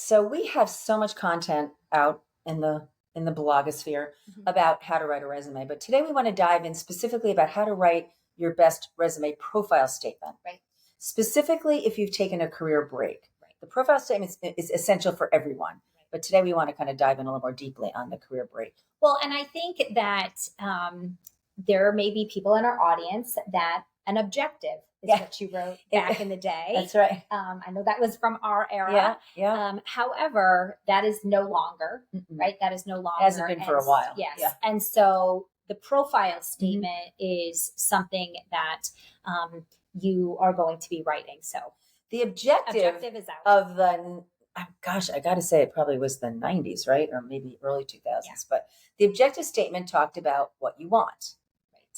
So we have so much content out in the blogosphere about how to write a resume. But today we want to dive in specifically about how to write your best resume profile statement. Right. Specifically, if you've taken a career break. Right. The profile statement is essential for everyone. Right. But today we want to kind of dive in a little more deeply on the career break. Well, and I think that there may be people in our audience that an objective is what you wrote back in the day. That's right. I know that was from our era. Yeah. However, that is no longer, right? That is no longer. It hasn't been for a while. Yes. Yeah. And so the profile statement is something that you are going to be writing. So the objective is out. Of the, gosh, I got to say it probably was the 90s, right? Or maybe early 2000s. Yeah. But the objective statement talked about what you want,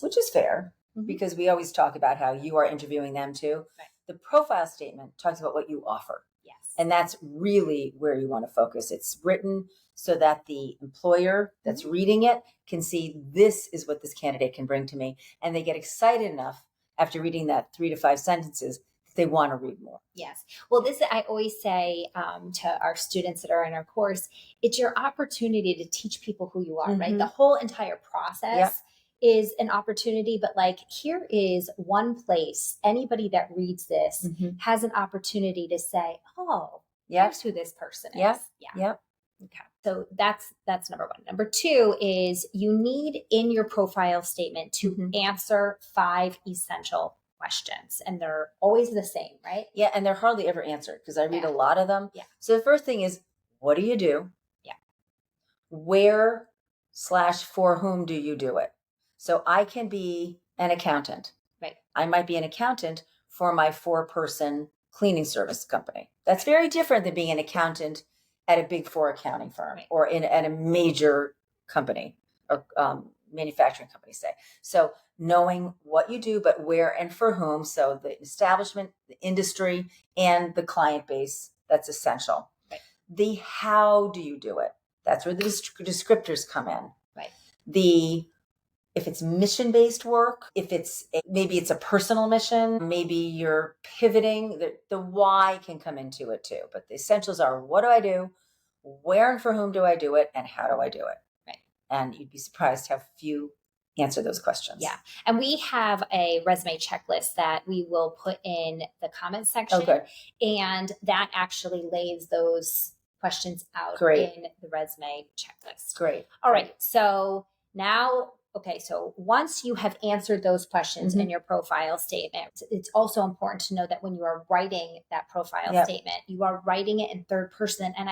which is fair. Because we always talk about how you are interviewing them too. Right. The profile statement talks about what you offer. Yes. And that's really where you want to focus. It's written so that the employer that's reading it can see this is what this candidate can bring to me. And they get excited enough after reading that 3 to 5 sentences that they want to read more. Yes. Well, I always say to our students that are in our course, it's your opportunity to teach people who you are, right? The whole entire process is an opportunity, but like here is one place anybody that reads this has an opportunity to say, oh, here's who this person is. Yeah. Okay. So that's number one. Number two is you need in your profile statement to answer 5 essential questions, and they're always the same, right? Yeah. And they're hardly ever answered because I read a lot of them. Yeah. So the first thing is, what do you do? Yeah. Where/for whom do you do it? So I can be an accountant. Right. I might be an accountant for my 4-person cleaning service company. That's very different than being an accountant at a big 4 accounting firm or at a major company or manufacturing company, say. So knowing what you do, but where and for whom. So the establishment, the industry, and the client base, that's essential. Right. The how do you do it? That's where the descriptors come in. Right. If it's mission-based work, maybe it's a personal mission, maybe you're pivoting, the why can come into it too. But the essentials are, what do I do? Where and for whom do I do it? And how do I do it? Right. And you'd be surprised how few answer those questions. Yeah. And we have a resume checklist that we will put in the comments section. Okay. And that actually lays those questions out in the resume checklist. Great. All right. So now, so once you have answered those questions in your profile statement, it's also important to know that when you are writing that profile statement, you are writing it in third person. And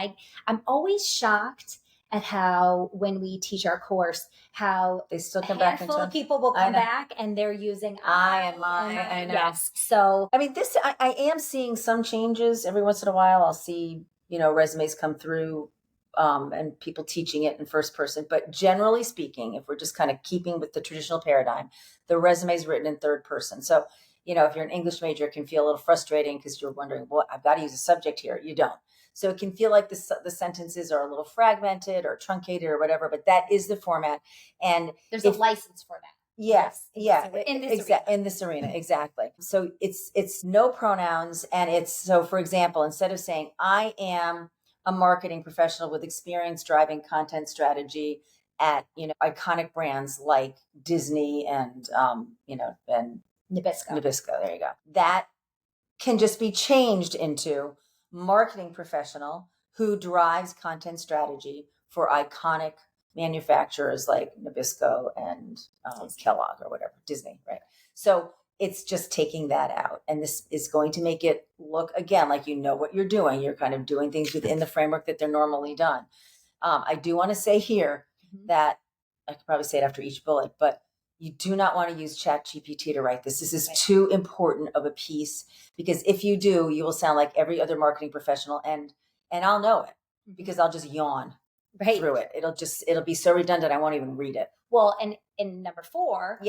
I'm always shocked at how, when we teach our course, how they still come back into of people will come back and they're using I and my. I know. Yes. So I mean, I am seeing some changes every once in a while. I'll see, resumes come through. And people teaching it in first person. But generally speaking, if we're just kind of keeping with the traditional paradigm, the resume is written in third person. So, if you're an English major, it can feel a little frustrating because you're wondering, well, I've got to use a subject here. You don't. So it can feel like the sentences are a little fragmented or truncated or whatever, but that is the format. And there's a license for that. Yes. In this arena. Exactly. So it's no pronouns. And so for example, instead of saying, I am a marketing professional with experience driving content strategy at, iconic brands like Disney and, and Nabisco. There you go. That can just be changed into marketing professional who drives content strategy for iconic manufacturers like Nabisco and Kellogg or whatever, Disney, right? So it's just taking that out. And this is going to make it look, again, like what you're doing. You're kind of doing things within the framework that they're normally done. I do want to say here that, I could probably say it after each bullet, but you do not want to use ChatGPT to write this. This is too important of a piece, because if you do, you will sound like every other marketing professional, and I'll know it because I'll just yawn through it. It'll be so redundant, I won't even read it. Well, and in number 4,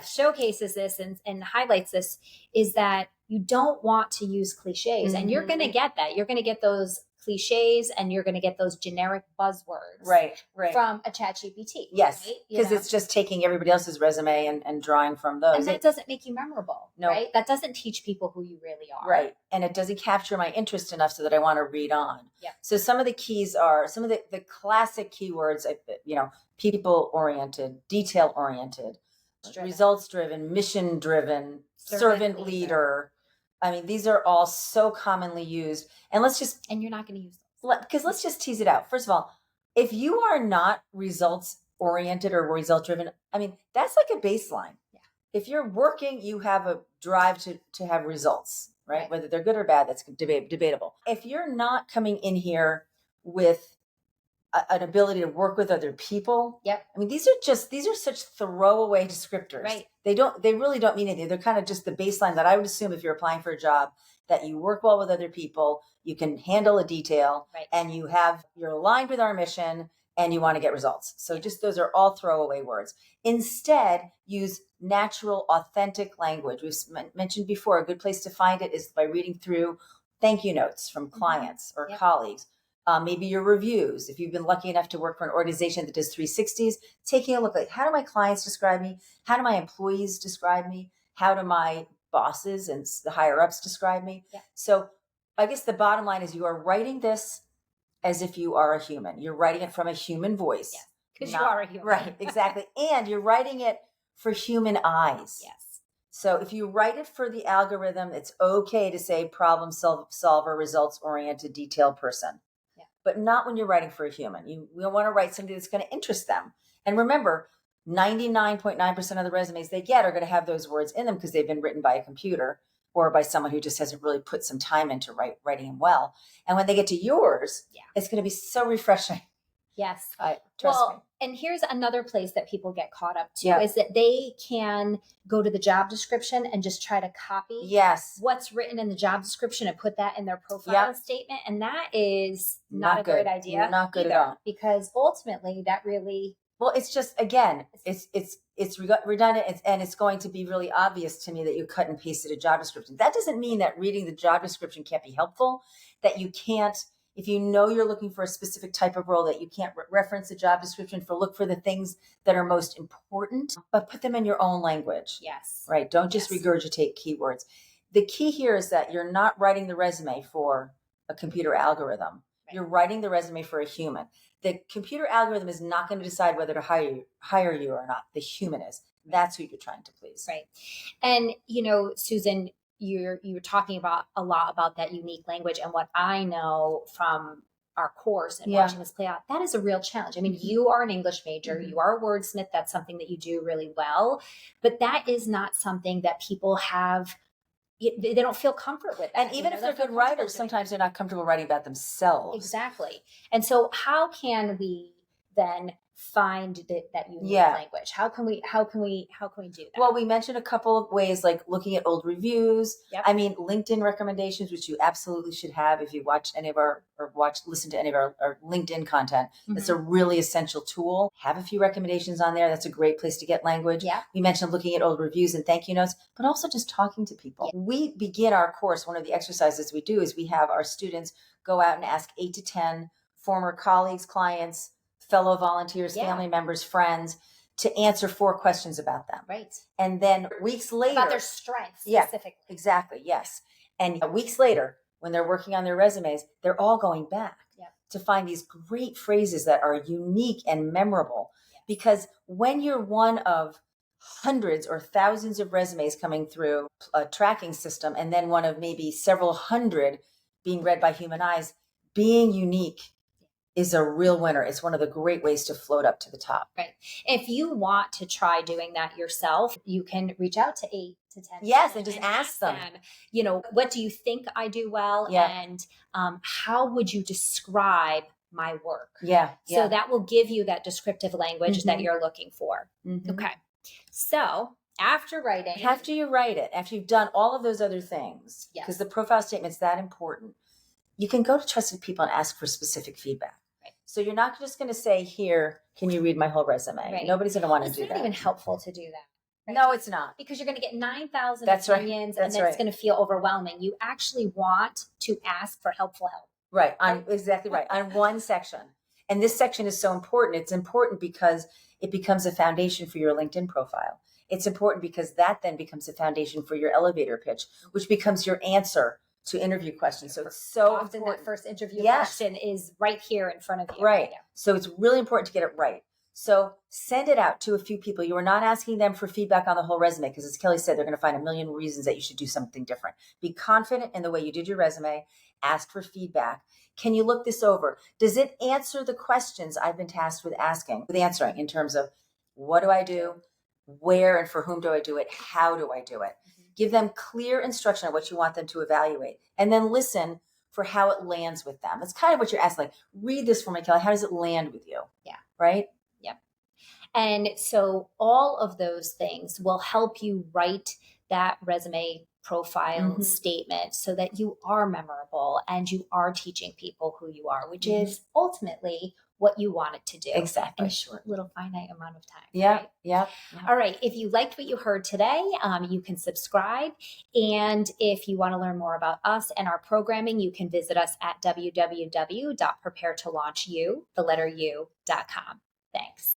showcases this and highlights this, is that you don't want to use cliches. And you're going to get that. You're going to get those cliches and you're going to get those generic buzzwords from a chat GPT. Yes. Because it's just taking everybody else's resume and drawing from those. And that doesn't make you memorable, right? That doesn't teach people who you really are. Right. And it doesn't capture my interest enough so that I want to read on. Yeah. So some of the keys are some of the classic keywords, people oriented, detail oriented, results driven, mission driven, servant leader. I mean, these are all so commonly used. And you're not going to use those. Because let's just tease it out. First of all, if you are not results oriented or result driven, I mean, that's like a baseline. Yeah. If you're working, you have a drive to have results, right? Whether they're good or bad, that's debatable. If you're not coming in here with an ability to work with other people. Yep. I mean, these are such throwaway descriptors. Right. They really don't mean anything. They're kind of just the baseline that I would assume if you're applying for a job, that you work well with other people, you can handle a detail, and you're aligned with our mission and you want to get results. So just those are all throwaway words. Instead, use natural, authentic language. We've mentioned before, a good place to find it is by reading through thank you notes from clients or colleagues. Maybe your reviews. If you've been lucky enough to work for an organization that does 360s, taking a look like, how do my clients describe me? How do my employees describe me? How do my bosses and the higher ups describe me? Yeah. So I guess the bottom line is you are writing this as if you are a human. You're writing it from a human voice. Yes, because you are a human. Right, exactly. And you're writing it for human eyes. Yes. So if you write it for the algorithm, it's okay to say problem solver, results oriented, detailed person. But not when you're writing for a human. You want to write something that's going to interest them. And remember, 99.9% of the resumes they get are going to have those words in them because they've been written by a computer or by someone who just hasn't really put some time into writing them well. And when they get to yours, it's going to be so refreshing. Yes. Trust me. And here's another place that people get caught up too, is that they can go to the job description and just try to copy what's written in the job description and put that in their profile statement. And that is not a great idea. Not good at all. Because ultimately that really... Well, it's just, again, it's redundant and it's going to be really obvious to me that you cut and pasted a job description. That doesn't mean that reading the job description can't be helpful, that you can't, if you know you're looking for a specific type of role, that you can't reference the job description look for the things that are most important, but put them in your own language. Yes. Right. Don't just regurgitate keywords. The key here is that you're not writing the resume for a computer algorithm. Right. You're writing the resume for a human. The computer algorithm is not going to decide whether to hire you or not. The human is. That's who you're trying to please. Right. And, Susan, you were talking about a lot about that unique language, and what I know from our course and watching this play out, that is a real challenge. I mean, you are an English major, you are a wordsmith, that's something that you do really well, but that is not something that people have, they don't feel comfort with that. And even if they're good writers, sometimes they're not comfortable writing about themselves. Exactly. And so how can we then find that unique language? How can we do that? Well, we mentioned a couple of ways, like looking at old reviews. Yep. I mean, LinkedIn recommendations, which you absolutely should have if you watch any of listen to any of our LinkedIn content. Mm-hmm. It's a really essential tool. Have a few recommendations on there. That's a great place to get language. Yeah. We mentioned looking at old reviews and thank you notes, but also just talking to people. Yeah. We begin our course. One of the exercises we do is we have our students go out and ask 8 to 10 former colleagues, clients, fellow volunteers, family members, friends, to answer 4 questions about them. Right. And then weeks later... About their strengths specifically. Exactly, yes. And weeks later, when they're working on their resumes, they're all going back to find these great phrases that are unique and memorable. Yes. Because when you're one of hundreds or thousands of resumes coming through a tracking system, and then one of maybe several hundred being read by human eyes, being unique is a real winner. It's one of the great ways to float up to the top. Right. If you want to try doing that yourself, you can reach out to 8 to 10. Yes, and just ask them. What do you think I do well? Yeah. And how would you describe my work? Yeah. So that will give you that descriptive language that you're looking for. Mm-hmm. Okay. So after you write it, after you've done all of those other things, because the profile statement's that important, you can go to trusted people and ask for specific feedback. Right. So you're not just going to say, here, can you read my whole resume? Right. Nobody's going to want to do that. It's not even helpful to do that. Right? No, it's not. Because you're going to get 9,000 That's right. opinions That's and then it's right. going to feel overwhelming. You actually want to ask for helpful help. Right. Exactly right. On one section. And this section is so important. It's important because it becomes a foundation for your LinkedIn profile. It's important because that then becomes a foundation for your elevator pitch, which becomes your answer to interview questions. So it's so Often important. that first interview Yes. question is right here in front of you. Right. Yeah. So it's really important to get it right. So send it out to a few people. You are not asking them for feedback on the whole resume because, as Kelley said, they're going to find a million reasons that you should do something different. Be confident in the way you did your resume. Ask for feedback. Can you look this over? Does it answer the questions I've been tasked with answering in terms of what do I do? Where and for whom do I do it? How do I do it? Give them clear instruction on what you want them to evaluate. And then listen for how it lands with them. That's kind of what you're asking. Like, read this for me, Kelley. How does it land with you? Yeah. Right? Yeah. And so all of those things will help you write that resume profile statement so that you are memorable and you are teaching people who you are, which is ultimately what you want it to do. Exactly. In a short little finite amount of time. Yeah. Right? Yeah. All right. If you liked what you heard today, you can subscribe. And if you want to learn more about us and our programming, you can visit us at www.preparetolaunchu.com. Thanks.